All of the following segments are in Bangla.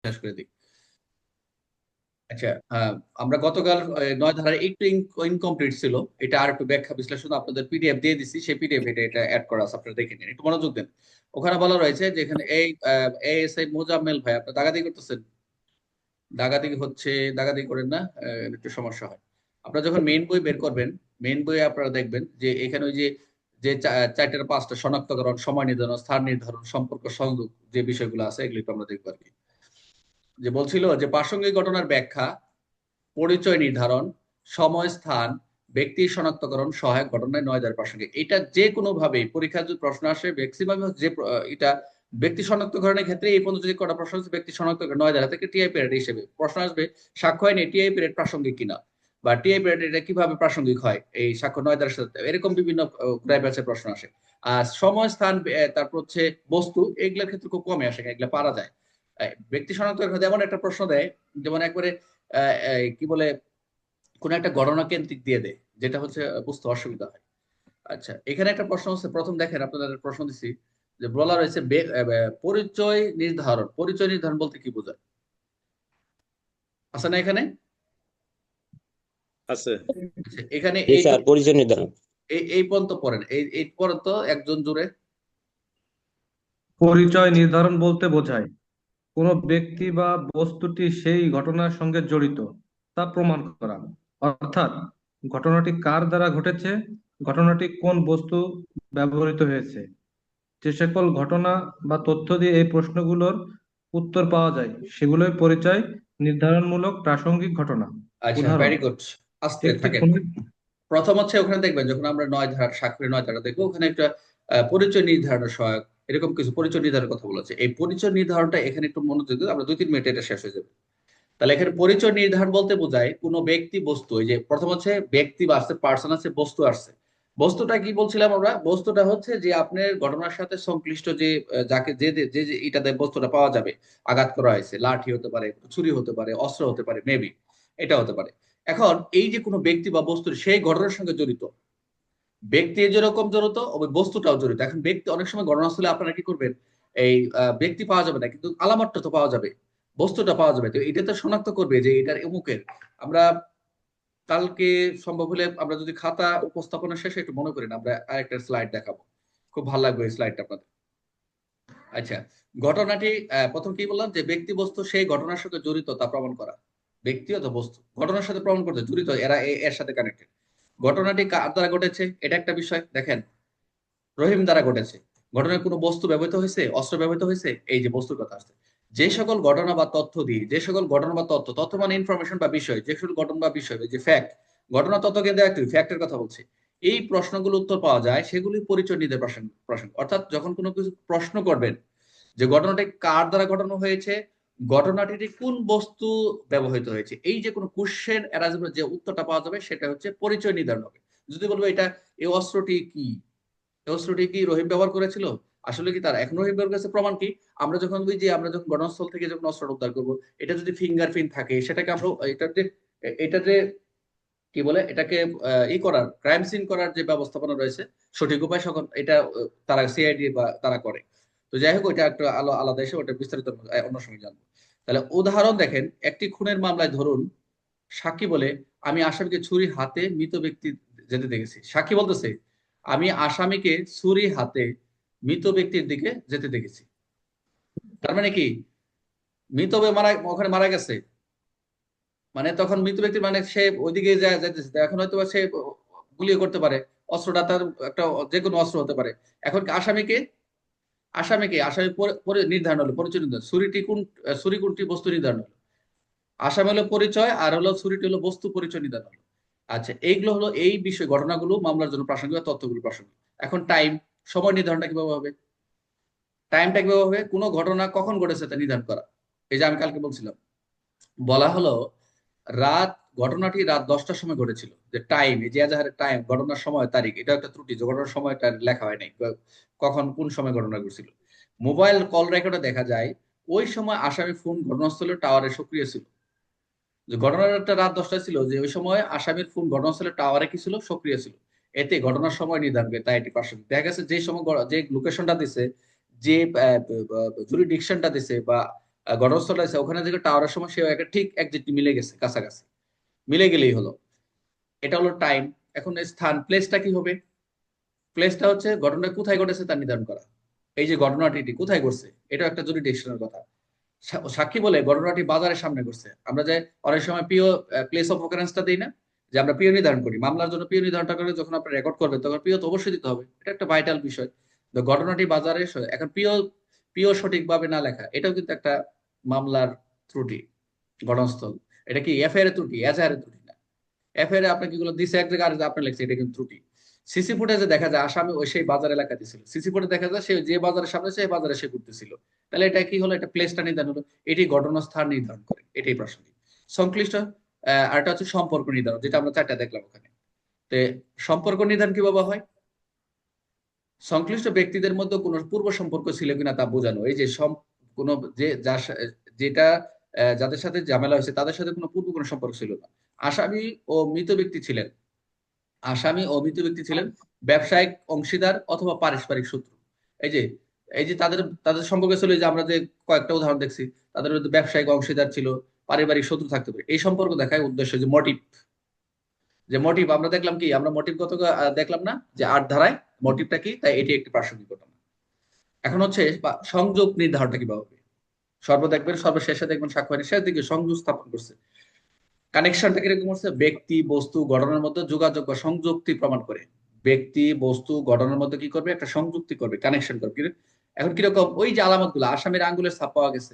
শেষ করে দিই। আচ্ছা, আমরা গতকাল 9 ধারার একটু ইনকমপ্লিট ছিল, এটা আর একটু ব্যাখ্যা বিশ্লেষণ আপনাদের পিডিএফ দিয়ে দিচ্ছি, সেই পিডিএফ এটা অ্যাড করা আছে, আপনারা দেখে নিন, একটু মনোযোগ দেন। ওখানে বলা রয়েছে যে এখানে এই এএসআই মোজাম্মেল ভাই আপনি দাগাদি করতেছেন, দাগাদি হচ্ছে, দাগাদি করেন না, একটু সমস্যা হয়। আপনারা যখন মেইন বই বের করবেন, মেইন বইয়ে আপনারা দেখবেন যে এখানে ওই যে যে চারটার পাঁচটা শনাক্তকরণ, সময় নির্ধারণ, স্থান নির্ধারণ, সম্পর্ক সংযোগ, যে বিষয়গুলো আছে এগুলো একটু আমরা দেখবো আর কি। যে বলছিল যে প্রাসঙ্গিক ঘটনার ব্যাখ্যা, পরিচয় নির্ধারণ, সময় স্থান, ব্যক্তি শনাক্তকরণ, সহায়ক ঘটনায় 9 ধারার প্রাসঙ্গিক। এটা যে কোনো ভাবে পরীক্ষার যদি প্রশ্ন আসে ম্যাক্সিমাম যে এটা ব্যক্তি শনাক্তকরণের ক্ষেত্রে এই পর্যন্ত যে কটা প্রশ্ন আছে ব্যক্তি শনাক্তকরণ 9 ধারা থেকে টিআই পিরিয়ড হিসেবে প্রশ্ন আসবে, সাক্ষ্য আইনে টিআই পিরিয়ড প্রাসঙ্গিক কিনা, বা টিআই পিরিয়ড এটা কিভাবে প্রাসঙ্গিক হয় এই সাক্ষ্য 9 ধারার সাথে, এরকম বিভিন্ন ব্যাচের প্রশ্ন আসে। আর সময় স্থান, তারপর হচ্ছে বস্তু, এগুলোর ক্ষেত্রে খুব কমে আসে, এগুলো পারা যায়। ব্যক্তি শনাক্তকরণ এমন একটা প্রশ্ন দেয় যেমন একবারে কি বলে কোন একটা গণনা কেন্দ্রিক দিয়ে দেয়, যেটা হচ্ছে বুঝতে অসুবিধা হয়। আচ্ছা, এখানে একটা প্রশ্ন হচ্ছে, প্রথম দেখেন আপনাদের প্রশ্ন দিচ্ছি, যে বলা রয়েছে পরিচয় নির্ধারণ, পরিচয় নির্ধারণ বলতে কি বোঝায়, আছে না এখানে? আছে। আচ্ছা, এখানে জি স্যার, এইটুকু পরিচয় নির্ধারণ। এই পর্যন্ত পড়েন, এই পর্যন্ত একজন জুড়ে। পরিচয় নির্ধারণ বলতে বোঝায় কোনো ব্যক্তি বা বস্তুটি সেই ঘটনার সঙ্গে জড়িত তা প্রমাণ করা। অর্থাৎ ঘটনাটি কার দ্বারা ঘটেছে, ঘটনাটি কোন বস্তু ব্যবহৃত হয়েছে, যে সকল ঘটনা বা তথ্য দিয়ে এই প্রশ্নগুলোর উত্তর পাওয়া যায় সেগুলোই পরিচয় নির্ধারণমূলক প্রাসঙ্গিক ঘটনা। আচ্ছা, উদাহরণ: ভেরি গুড, আস্তে একটি থাকেন। খুনের প্রথম হচ্ছে ওখানে দেখবেন যখন আমরা 9 ধারা সাক্ষরের 9 ধারা দেখবো, ওখানে একটা পরিচয় নির্ধারণের সহায়ক এরকম কিছু পরিচয় নির্ধারণের কথা বলেছে। এই পরিচয় নির্ধারণটা এখানে একটু মনোযোগ দিলে আমরা 2-3 মিনিটে এটা শেষ হয়ে যাবে। তাহলে এখানে পরিচয় নির্ধারণ বলতে বোঝায় কোনো ব্যক্তি বস্তু, এই যে প্রথম হচ্ছে ব্যক্তি বা আছে, পার্সন আছে, বস্তু আসছে। বস্তুটা কি বলছিলাম আমরা, বস্তুটা হচ্ছে যে আপনার ঘটনার সাথে সংশ্লিষ্ট যে যাকে যে যে যে যে এটাতে বস্তুটা পাওয়া যাবে, আঘাত করা হয়েছে, লাঠি হতে পারে, ছুরি হতে পারে, অস্ত্র হতে পারে, মেবি এটা হতে পারে। এখন এই যে কোনো ব্যক্তি বা বস্তু সেই ঘটনার সঙ্গে জড়িত, ব্যক্তি যেরকম জড়িত ওই বস্তুটাও জড়িত। এখন ব্যক্তি অনেক সময় ঘটনাস্থলে আপনারা কি করবেন, এই ব্যক্তি পাওয়া যাবে না কিন্তু আলামতটা তো পাওয়া যাবে, বস্তুটা পাওয়া যাবে, তো এটা তো শনাক্ত করবে যে এটার অমুকের। আমরা কালকে সম্ভব হলে আমরা যদি খাতা উপস্থাপনা শেষে একটু মনে করেন, আমরা আরেকটা স্লাইড দেখাবো, খুব ভালো লাগবে এই স্লাইডটা আপনাদের। আচ্ছা, ঘটনাটি প্রথম কি বললাম, যে ব্যক্তি বস্তু সেই ঘটনার সাথে জড়িত তা প্রমাণ করা। ব্যক্তি অথবা বস্তু ঘটনার সাথে প্রমাণ করতে জড়িত, এরা এর সাথে কানেক্টেড। ঘটনাটি কার দ্বারা ঘটেছে এটা একটা বিষয়, দেখেন রহিম দ্বারা ঘটেছে। ঘটনায় কোনো বস্তু ব্যবহৃত হয়েছে, অস্ত্র ব্যবহৃত হয়েছে, এই যে বস্তুর কথা আসছে। যে সকল ঘটনা বা তথ্য দিয়ে, যে সকল ঘটনা বা তথ্য, তথ্য মানে ইনফরমেশন বা বিষয়, যে সকল ঘটনা বা বিষয়, যে ফ্যাক্ট, ঘটনা তথ্য কিন্তু একটি ফ্যাক্টের কথা বলছে, এই প্রশ্নগুলো উত্তর পাওয়া যায়, সেগুলি পরিচয় নিতে প্রশ্ন প্রশ্ন অর্থাৎ যখন কোনো কিছু প্রশ্ন করবেন যে ঘটনাটি কার দ্বারা ঘটানো হয়েছে, ঘটনাটি কোন বস্তু ব্যবহৃত হয়েছে, এই যে কোনো কোশ্চেন এরা যে উত্তরটা পাওয়া যাবে সেটা হচ্ছে পরিচয় নির্ধারণ হবে। যদি বলবো এটা এই অস্ত্রটি কি, অস্ত্রটি কি রহিম ব্যবহার করেছিল, আসলে কি তার এখন রহিম ব্যবহার করেছে, প্রমাণ কি? আমরা যখন ওই যে আমরা যখন ঘটনাস্থল থেকে যখন অস্ত্র উদ্ধার করবো, এটা যদি ফিঙ্গারপ্রিন্ট থাকে সেটাকে আমরা এটা যে কি বলে এটাকে ই করার, ক্রাইম সিন করার যে ব্যবস্থাপনা রয়েছে সঠিক উপায় সকল এটা তারা সিআইডি বা তারা করে। তো যাই হোক ওইটা একটা আলাদা এসে ওটা বিস্তারিত অন্য সময় জানবো। তাহলে উদাহরণ দেখেন, একটি খুনের মামলায় ধরুন সাক্ষী বলে, আমি আসামিকে ছুরি হাতে মৃত ব্যক্তি যেতে দেখেছি। সাক্ষী বলতেছে আমি আসামিকে ছুরি হাতে মৃত ব্যক্তির দিকে যেতে দেখেছি। তার মানে কি, মৃত মারা ওখানে মারা গেছে, মানে তখন মৃত ব্যক্তি মানে সে ওইদিকে যাইতেছে, এখন হয়তো বা সে গুলিও করতে পারে, অস্ত্রটা তার একটা যে কোনো অস্ত্র হতে পারে। এখন আসামিকে আসামি পরে পরে নির্ধারণ হলো, পরিচয় নির্ধারণ, ছুরিটি কোন, ছুরি কোনটি বস্তু নির্ধারণ হলো, আসামি হলো পরিচয়, আর হলো ছুরিটি হলো বস্তু, পরিচয় নির্ধারণ হলো। আচ্ছা, এইগুলো হলো এই বিষয় ঘটনাগুলো মামলার জন্য প্রাসঙ্গিক বা তথ্যগুলো প্রাসঙ্গিক। এখন টাইম, সময় নির্ধারণটা কিভাবে হবে, টাইমটা কিভাবে হবে, কোনো ঘটনা কখন ঘটেছে তা নির্ধারণ করা। এই যে আমি কালকে বলছিলাম, বলা হলো রাত, ঘটনাটি রাত 10টার সময় ঘটেছিল, যে টাইম, এই যে এজাহারের টাইম, ঘটনার সময় তারিখ, এটা একটা ত্রুটি যে ঘটনার সময়টা লেখা হয় নাই, কখন কোন সময় ঘটনা ঘটেছিল। মোবাইল কল রেকর্ডে দেখা যায় ওই সময় আসামি ফোন ঘটনাস্থলে টাওয়ারে সক্রিয় ছিল, যে ঘটনাটা রাত 10টায় ছিল, যে ওই সময় আসামির ফোন ঘটনাস্থলে টাওয়ারে কি ছিল, সক্রিয় ছিল। এতে ঘটনার সময় নির্ধারণ করে, তাই এটি পার্সেন্ট দেখা গেছে যে সময় যে লোকেশনটা দিছে, যে জুরিডিকশনটা দিছে বা ঘটনাস্থলে আছে, ওখানে থেকে টাওয়ারের সময় সে একটা ঠিক একজেক্টলি মিলে গেছে, কাছাকাছি মিলে গেলেই হলো। এটা হলো টাইম। এখন স্থান, প্লেসটা কি হবে? প্লেসটা হচ্ছে ঘটনা কোথায় ঘটেছে তা নির্ধারণ করা। এই যে ঘটনাটি কোথায় ঘটছে, এটা একটা জুরিডিকশনের কথা। সাক্ষী বলে ঘটনাটি বাজারের সামনে ঘটছে। আমরা যে অনেক সময় পিও, প্লেস অফ অকারেন্সটা দিই না, যে আমরা পিও নির্ধারণ করি মামলার জন্য, পিও নির্ধারণটা করে যখন আপনি রেকর্ড করবেন তখন পিও তো অবশ্যই দিতে হবে, এটা একটা ভাইটাল বিষয়। তো ঘটনাটি বাজারে এখন পিও, পিও সঠিকভাবে না লেখা, এটাও কিন্তু একটা মামলার ত্রুটি। ঘটনাস্থল, এটা কি এফআইআর এর ত্রুটি, এজাহারের ত্রুটি না। এফআইআর আপনাকে এগুলো দিছে এক জায়গায়, আর আপনি লিখছে, এটা কিন্তু ত্রুটি। সিসি ফুটেজে দেখা যায় আসামি ওই সেই বাজার এলাকাতে ছিল, সিসি ফুটেজে দেখা যায় সে যে বাজারের সামনে সেই বাজারে সে ঘুরতেছিল। তাহলে এটা কি হলো? এটা প্লেসটা নির্ধারণ হলো, এটি ঘটনাস্থান নির্ধারণ করে, এটাই প্রাসঙ্গিক। সংশ্লিষ্ট আরেকটা হচ্ছে সম্পর্ক নির্ধারণ, যেটা আমরা চারটা দেখলাম ওখানে। তো সম্পর্ক নির্ধারণ কিভাবে হয়? সংশ্লিষ্ট ব্যক্তিদের মধ্যে কোনো পূর্ব সম্পর্ক ছিল কিনা তা বোঝানো। এই যে কোনো যে যার যেটা যাদের সাথে ঝামেলা হয়েছে তাদের সাথে কোনো পূর্ব কোনো সম্পর্ক ছিল না। আসামি ও মৃত ব্যক্তি ছিলেন, আসামি ও মৃত ব্যক্তি ছিলেন ব্যবসায়িক অংশীদার অথবা পারস্পরিক শত্রু। এই যে, এই যে তাদের তাদের সম্পর্কে ছিল, এই যে আমরা যে কয়েকটা উদাহরণ দেখছি, তাদের মধ্যে ব্যবসায়িক অংশীদার ছিল, পারিবারিক শত্রু থাকতে পারে। এই সম্পর্ক দেখায় উদ্দেশ্য, যে মোটিভ, যে মোটিভ আমরা দেখলাম কি, আমরা মোটিভ গত দেখলাম না যে 8 ধারায় মোটিভটা কি, তাই এটি একটি প্রাসঙ্গিক ঘটনা। এখন হচ্ছে সংযোগ নির্ধারণটা কিভাবে হবে। দেখবেন সর্বশেষে দেখবেন সাক্ষ্য শেষ দিকে সংযোগ স্থাপন করছে। কানেকশনটা কিরকম হচ্ছে? ব্যক্তি বস্তু ঘটনার মধ্যে যোগাযোগ বা সংযুক্তি প্রমাণ করে। ব্যক্তি বস্তু ঘটনার মধ্যে কি করবে? একটা সংযুক্তি করবে, কানেকশন করবে। এখন কিরকম? ওই যে আলামত গুলো, আসামির আঙ্গুলের ছাপ পাওয়া গেছে।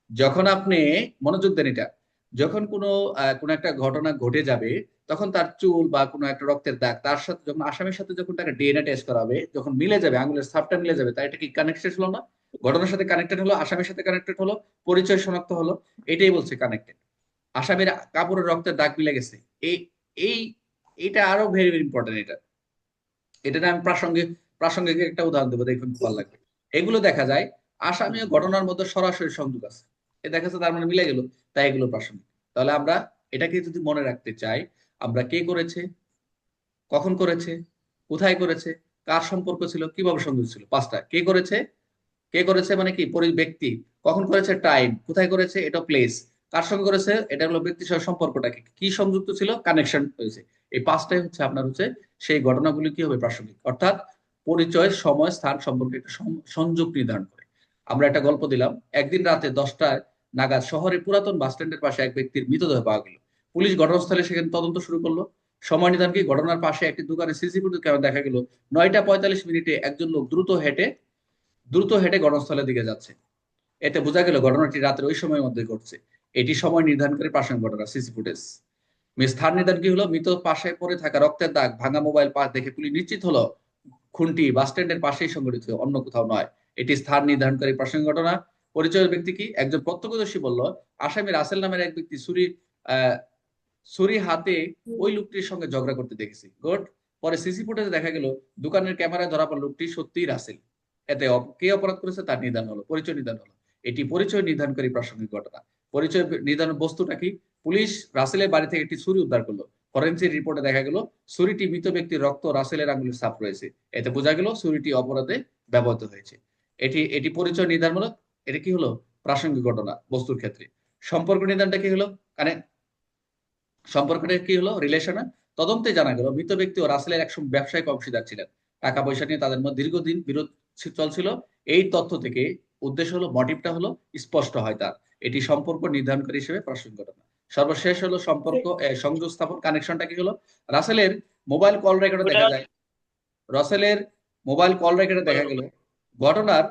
যখন আপনি মনোযোগ দেন, এটা যখন কোনো একটা ঘটনা ঘটে যাবে, তখন তার চুল বা কোনো একটা রক্তের দাগ তার সাথে যখন আসামির সাথে যখন তাকে ডিএনএ টেস্ট করা হবে, যখন মিলে যাবে, আঙ্গুলের ছাপটা মিলে যাবে, তাই এটা কি কানেক্টেড হলো না? ঘটনার সাথে কানেক্টেড হলো, আসামির সাথে কানেক্টেড হলো, পরিচয় শনাক্ত হলো, এটাই বলছে কানেক্টেড। আসামির কাপড়ের রক্তের দাগ মিলে গেছে। এই এই এটা আরো ভেরি ভেরি ইম্পর্টেন্ট। এটা এটা নিয়ে আমি প্রাসঙ্গিক প্রাসঙ্গিক একটা উদাহরণ দেবো, দেখুন ভালো লাগবে। এগুলো দেখা যায় আসামি ও ঘটনার মধ্যে সরাসরি সংযোগ আছে, এ দেখা যাচ্ছে তার মানে মিলে গেল, তাই এগুলো প্রাসঙ্গিক। তাহলে আমরা এটাকে যদি মনে রাখতে চাই, আমরা কে করেছে, কখন করেছে, কোথায় করেছে, কার সম্পর্ক ছিল, কিভাবে সংযোগ ছিল, পাঁচটা। কে করেছে, কে করেছে মানে কি, ব্যক্তি, কখন করেছে, টাইম, কোথায় করেছে, এটা প্লেস, কার সঙ্গে করেছে, এটা হলো ব্যক্তির সঙ্গে সম্পর্কটা কি কি সংযুক্ত ছিল, কানেকশন হয়েছে। এই পাঁচটাই হচ্ছে আপনার হচ্ছে সেই ঘটনাগুলি কি হবে, প্রাসঙ্গিক। অর্থাৎ পরিচয়, সময়, স্থান সম্পর্কে একটা সংযোগ নির্ধারণ করে। আমরা একটা গল্প দিলাম, একদিন রাতে 10টা নাগাদ শহরে পুরাতন বাস স্ট্যান্ডের পাশে এক ব্যক্তির মৃতদেহ পাওয়া গেল। পুলিশ ঘটনাস্থলে সেখানে তদন্ত শুরু করলো। সময় নির্ধারণ কি, ঘটনার পাশে একটি দোকানে সিসিটিভি ক্যামেরা দেখা গেল 9টা 45 মিনিটে একজন লোক দ্রুত হেঁটে ঘটনাস্থলের দিকে যাচ্ছে। এতে বোঝা গেল ঘটনাটি রাতের ওই সময়ের মধ্যে ঘটছে। এটি সময় নির্ধারণ করে প্রাসঙ্গিক ঘটনা, সিসি ফুটেজ। স্থান নির্ধারণ কি হলো, মৃত পাশে পড়ে থাকা রক্তের দাগ, ভাঙা মোবাইল পাশ দেখে পুলিশ নিশ্চিত হলো খুনটি বাস স্ট্যান্ডের পাশেই সংঘটিত, অন্য কোথাও নয়। এটি স্থান নির্ধারণকারী প্রাসঙ্গিক ঘটনা। পরিচয়ের ব্যক্তি কি, একজন প্রত্যক্ষদর্শী বলল আসামি রাসেল নামের এক ব্যক্তি আহ ছুরি হাতে ওই লোকটির সঙ্গে ঝগড়া করতে দেখেছি, গুড। পরে সিসি ফুটেজে দেখা গেল দোকানের ক্যামেরায় ধরা পড়ল লোকটি সত্যিই রাসেল। এতে কে অপরাধ করেছে তার নির্ধারণ হলো, পরিচয় নির্ধারণ হলো। এটি পরিচয় নির্ধারণকারী প্রাসঙ্গিক ঘটনা। পরিচয় নির্ধারণ বস্তুটা কি, পুলিশ রাসেলের বাড়ি থেকে একটি ছুরি উদ্ধার করলো। ফরেন্সিক রিপোর্টে দেখা গেল ছুরিটি মৃত ব্যক্তির রক্ত, রাসেলের আঙুলের ছাপ রয়েছে। এতে বোঝা গেল ছুরিটি অপরাধে ব্যবহৃত হয়েছে। এটি এটি পরিচয় নির্ধারণমূলক। এটা কি হলো, প্রাসঙ্গিক ঘটনা বস্তুর ক্ষেত্রে। সম্পর্ক নির্ধারণটা কি হলো, মানে সম্পর্কটা কি হলো, রিলেশনে। তদন্তে জানা গেল মৃত ব্যক্তি ও রাসেলের একসময় ব্যবসায়িক অংশীদার ছিলেন। টাকা পয়সা নিয়ে তাদের মধ্যে দীর্ঘদিন বিরোধ চলছিল। এই তথ্য থেকে উদ্দেশ্য হলো, মোটিভটা হলো স্পষ্ট হয় তার। এটি সম্পর্ক নির্ধারণকারী হিসেবে প্রাসঙ্গিক ঘটনা। সর্বশেষ হলো সম্পর্ক, সংযোগ স্থাপন, কানেকশনটা কি হলো, রাসেলের মোবাইল কল রেকর্ডে দেখা যায়, রাসেলের মোবাইল কল রেকর্ডে দেখা গেল ঘটনার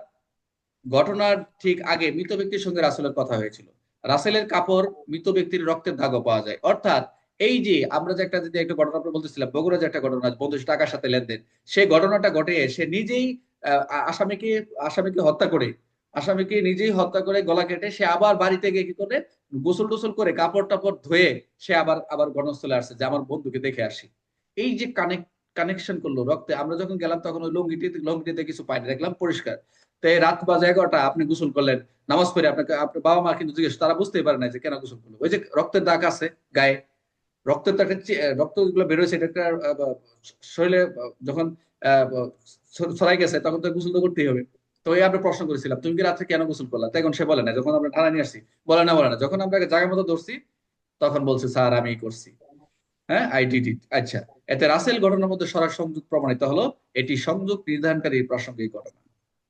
ঘটনার ঠিক আগে মৃত ব্যক্তির সঙ্গে রাসেলের কথা হয়েছিল। রাসেলের কাপড়, মৃত ব্যক্তির রক্তের দাগও পাওয়া যায়। অর্থাৎ এই যে আমরা যে একটা, যদি একটা ঘটনা আমরা বলতেছিলাম, বগুড়া যে একটা ঘটনা, বন্ধু টাকার সাথে লেনদেন, সেই ঘটনাটা ঘটে সে নিজেই আসামিকে আসামিকে হত্যা করে, আসামিকে নিজেই হত্যা করে গলা কেটে সে আবার বাড়িতে গিয়ে কি করে, গোসল টোসল করে কাপড় টাপড় ধুয়ে সে আবার আবার ঘটনাস্থলে আসছে যে আমার বন্ধুকে দেখে আসি। এই যে কানেকশন করলো রক্তে। আমরা যখন গেলাম তখন ওই লঙ্গিটিতে কিছু পাইনি, দেখলাম পরিষ্কার। তো এই রাত বাজে 11টা, আপনি গোসল করলেন, নামাজ পড়ে আপনাকে আপনার বাবা মা কিন্তু জিজ্ঞেস, তারা বুঝতেই পারে না যে কেন গোসল করলো। ওই যে রক্তের দাগ আছে গায়ে, রক্তের তো একটা রক্ত গুলো বেরোয়েছে, এটা একটা শরীরে যখন ছড়াই গেছে তখন তো গোসল তো করতেই হবে। তো এই আমরা প্রশ্ন করেছিলাম তুমি কি রাত্রে কেন গোসল করলা, তখন সে বলে না। যখন আমরা থানা নিয়ে আসছি বলে না, যখন আমরা জায়গা মতো ধরছি তখন বলছে স্যার আমি করছি, হ্যাঁ আই ডিড ইট। আচ্ছা, এতে রাসেল ঘটনার মধ্যে সরাসরি সংযোগ প্রমাণিত হলো, এটি সংযোগ নির্ধারণকারী প্রাসঙ্গিক ঘটনা।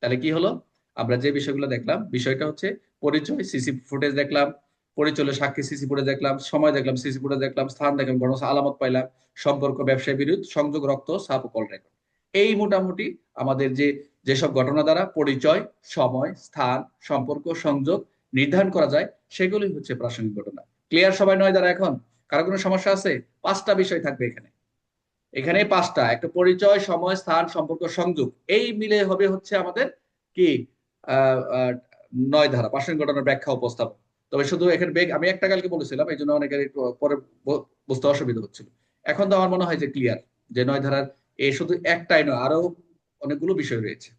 তাহলে কি হলো, আমরা যে বিষয়গুলো দেখলাম, বিষয়টা হচ্ছে পরিচয় সিসি ফুটেজ দেখলাম, পরিচয় সাক্ষী সিসি ফুটেজ দেখলাম, সময় দেখলাম সিসি ফুটেজ দেখলাম, স্থান দেখলাম, ঘটনা আলামত পাইলাম, সম্পর্ক ব্যবসায় বিরোধ, সংযোগ রক্ত সাপ কল রেকর্ড। এই মোটামুটি আমাদের যেসব ঘটনা দ্বারা পরিচয়, সময়, স্থান, সম্পর্ক, সংযোগ নির্ধারণ করা যায় সেগুলি হচ্ছে প্রাসঙ্গিক ঘটনা। ক্লিয়ার সবাই নয় দ্বারা এখন? কারো কোনো সমস্যা আছে? পাঁচটা বিষয় থাকবে এখানে, এখানে পাঁচটা, একটা পরিচয়, সময়, স্থান, সম্পর্ক, সংযোগ, এই মিলে হবে হচ্ছে আমাদের কি আহ আহ, নয় ধারা প্রাসঙ্গিক ঘটনার ব্যাখ্যা উপস্থাপন। তবে শুধু এখানে বেগ আমি একটা কালকে বলেছিলাম, এই জন্য অনেকের একটু পরে বুঝতে অসুবিধা হচ্ছিল। এখন তো আমার মনে হয় যে ক্লিয়ার, যে নয় ধারার এ শুধু একটাই নয়, আরো অনেকগুলো বিষয় রয়েছে।